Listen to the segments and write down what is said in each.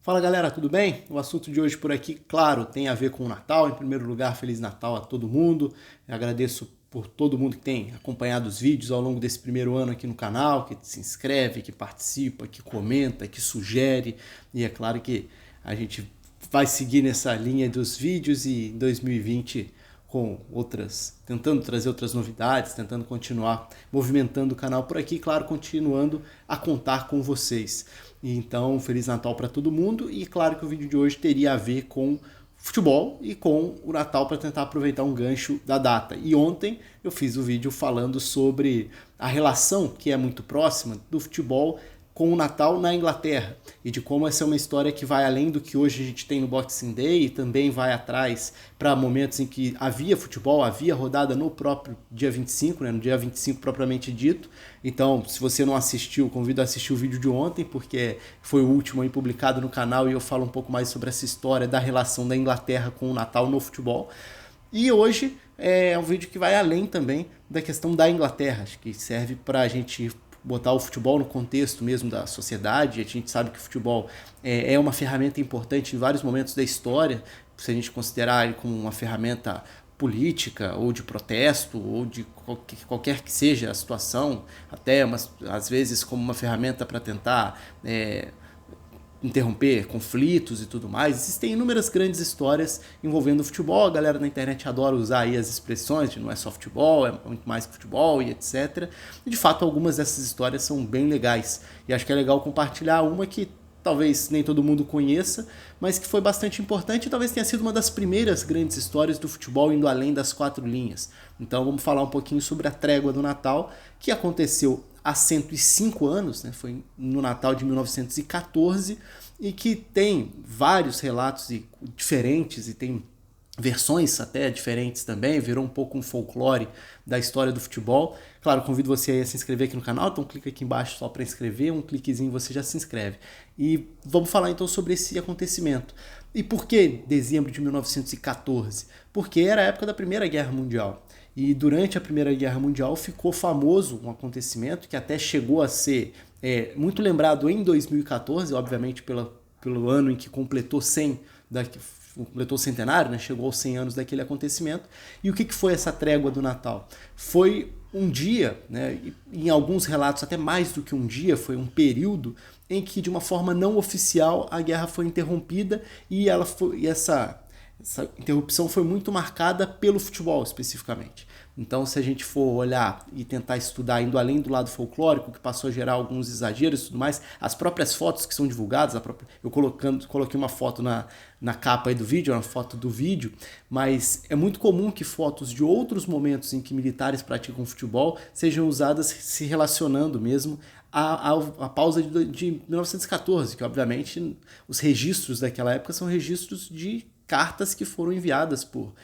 Fala galera, tudo bem? O assunto de hoje por aqui, claro, tem a ver com o Natal. Em primeiro lugar, Feliz Natal a todo mundo. Eu agradeço por todo mundo que tem acompanhado os vídeos ao longo desse primeiro ano aqui no canal, que se inscreve, que participa, que comenta, que sugere. E é claro que a gente vai seguir nessa linha dos vídeos e em 2020 com outras, tentando trazer outras novidades, tentando continuar movimentando o canal por aqui, claro, continuando a contar com vocês. E então, Feliz Natal para todo mundo e claro que o vídeo de hoje teria a ver com futebol e com o Natal para tentar aproveitar um gancho da data. E ontem eu fiz o vídeo falando sobre a relação que é muito próxima do futebol com o Natal na Inglaterra e de como essa é uma história que vai além do que hoje a gente tem no Boxing Day e também vai atrás para momentos em que havia futebol, havia rodada no próprio dia 25, né, no dia 25 propriamente dito. Então, se você não assistiu, convido a assistir o vídeo de ontem, porque foi o último aí publicado no canal e eu falo um pouco mais sobre essa história da relação da Inglaterra com o Natal no futebol. E hoje é um vídeo que vai além também da questão da Inglaterra, acho que serve para a gente botar o futebol no contexto mesmo da sociedade. A gente sabe que o futebol é uma ferramenta importante em vários momentos da história, se a gente considerar ele como uma ferramenta política ou de protesto ou de qualquer que seja a situação, até às vezes como uma ferramenta para tentar interromper conflitos e tudo mais. Existem inúmeras grandes histórias envolvendo o futebol. A galera na internet adora usar aí as expressões de não é só futebol, é muito mais que futebol e etc. E de fato algumas dessas histórias são bem legais. E acho que é legal compartilhar uma que talvez nem todo mundo conheça, mas que foi bastante importante e talvez tenha sido uma das primeiras grandes histórias do futebol indo além das quatro linhas. Então vamos falar um pouquinho sobre a Trégua do Natal, que aconteceu há 105 anos, né? Foi no Natal de 1914, e que tem vários relatos diferentes e tem versões até diferentes também, virou um pouco um folclore da história do futebol. Claro, convido você a se inscrever aqui no canal, então clica aqui embaixo só para inscrever, um cliquezinho você já se inscreve. E vamos falar então sobre esse acontecimento. E por que dezembro de 1914? Porque era a época da Primeira Guerra Mundial. E durante a Primeira Guerra Mundial ficou famoso um acontecimento que até chegou a ser muito lembrado em 2014, obviamente pelo ano em que completou 100, completou o centenário, né? Chegou aos 100 anos daquele acontecimento. E o que foi essa trégua do Natal? Foi um dia, né? Em alguns relatos até mais do que um dia, foi um período em que de uma forma não oficial a guerra foi interrompida e essa interrupção foi muito marcada pelo futebol, especificamente. Então, se a gente for olhar e tentar estudar, indo além do lado folclórico, que passou a gerar alguns exageros e tudo mais, as próprias fotos que são divulgadas, eu coloquei uma foto na capa aí do vídeo, uma foto do vídeo, mas é muito comum que fotos de outros momentos em que militares praticam futebol sejam usadas se relacionando mesmo a pausa de 1914, que obviamente os registros daquela época são registros de cartas que foram enviadas por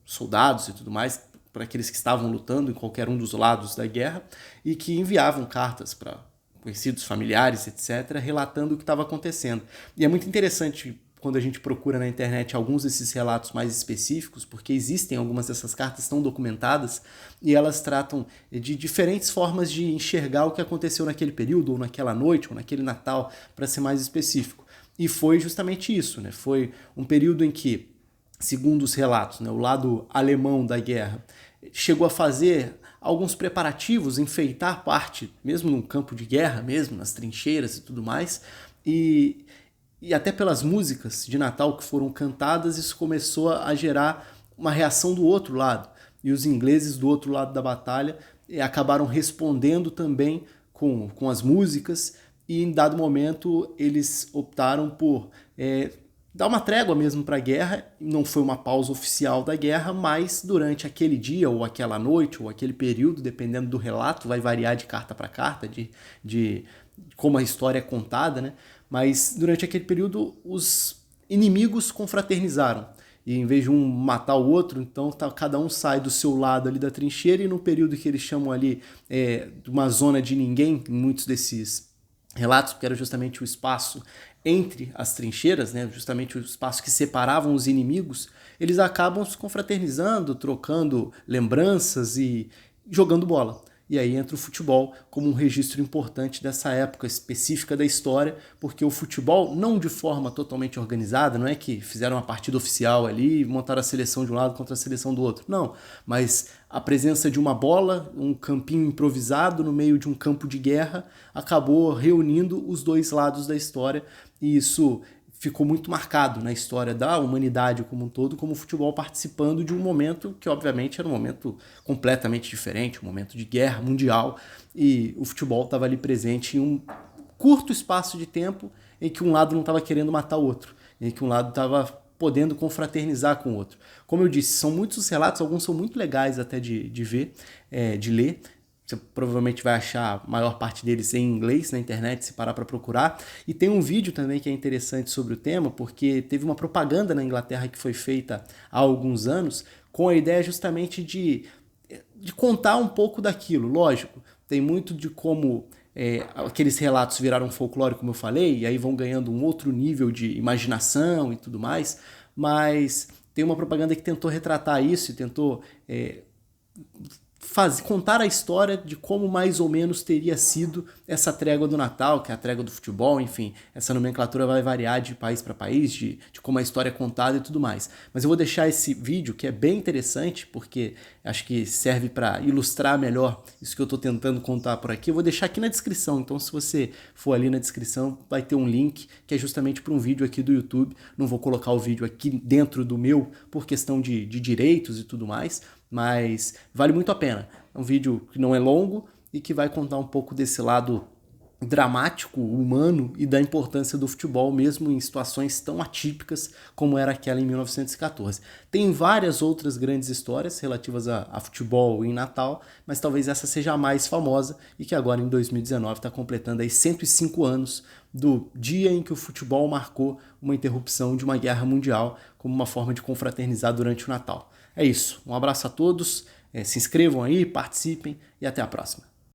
soldados e tudo mais, para aqueles que estavam lutando em qualquer um dos lados da guerra, e que enviavam cartas para conhecidos, familiares, etc., relatando o que estava acontecendo. E é muito interessante quando a gente procura na internet alguns desses relatos mais específicos, porque existem algumas dessas cartas estão documentadas e elas tratam de diferentes formas de enxergar o que aconteceu naquele período, ou naquela noite, ou naquele Natal, para ser mais específico. E foi justamente isso, né? Foi um período em que, segundo os relatos, né, o lado alemão da guerra chegou a fazer alguns preparativos, enfeitar parte, mesmo num campo de guerra, mesmo nas trincheiras e tudo mais, e até pelas músicas de Natal que foram cantadas, isso começou a gerar uma reação do outro lado. E os ingleses do outro lado da batalha acabaram respondendo também com as músicas, e em dado momento eles optaram por dar uma trégua mesmo para a guerra. Não foi uma pausa oficial da guerra, mas durante aquele dia, ou aquela noite, ou aquele período, dependendo do relato, vai variar de carta para carta, de como a história é contada, né? Mas durante aquele período os inimigos confraternizaram. E em vez de um matar o outro, então cada um sai do seu lado ali da trincheira, e no período que eles chamam ali de uma zona de ninguém, em muitos desses relatos, porque era justamente o espaço entre as trincheiras, né, justamente o espaço que separavam os inimigos, eles acabam se confraternizando, trocando lembranças e jogando bola. e aí entra o futebol como um registro importante dessa época específica da história, porque o futebol, não de forma totalmente organizada, não é que fizeram uma partida oficial ali e montaram a seleção de um lado contra a seleção do outro, não, mas a presença de uma bola, um campinho improvisado no meio de um campo de guerra, acabou reunindo os dois lados da história, e isso ficou muito marcado na história da humanidade como um todo, como o futebol participando de um momento que, obviamente, era um momento completamente diferente, um momento de guerra mundial, e o futebol estava ali presente em um curto espaço de tempo em que um lado não estava querendo matar o outro, em que um lado estava podendo confraternizar com o outro. Como eu disse, são muitos os relatos, alguns são muito legais até de ver, de ler. Você provavelmente vai achar a maior parte deles em inglês na internet, se parar para procurar. E tem um vídeo também que é interessante sobre o tema, porque teve uma propaganda na Inglaterra que foi feita há alguns anos com a ideia justamente de contar um pouco daquilo. Lógico, tem muito de como aqueles relatos viraram folclore, como eu falei, e aí vão ganhando um outro nível de imaginação e tudo mais, mas tem uma propaganda que tentou retratar isso e tentou contar a história de como mais ou menos teria sido essa trégua do Natal, que é a trégua do futebol, enfim, essa nomenclatura vai variar de país para país, de como a história é contada e tudo mais. Mas eu vou deixar esse vídeo, que é bem interessante, porque acho que serve para ilustrar melhor isso que eu estou tentando contar por aqui. Eu vou deixar aqui na descrição, então se você for ali na descrição, vai ter um link que é justamente para um vídeo aqui do YouTube. Não vou colocar o vídeo aqui dentro do meu por questão de direitos e tudo mais, mas vale muito a pena. É um vídeo que não é longo e que vai contar um pouco desse lado dramático, humano e da importância do futebol, mesmo em situações tão atípicas como era aquela em 1914. Tem várias outras grandes histórias relativas a futebol em Natal, mas talvez essa seja a mais famosa e que agora em 2019 está completando aí 105 anos do dia em que o futebol marcou uma interrupção de uma guerra mundial como uma forma de confraternizar durante o Natal. É isso. Um abraço a todos, se inscrevam aí, participem e até a próxima.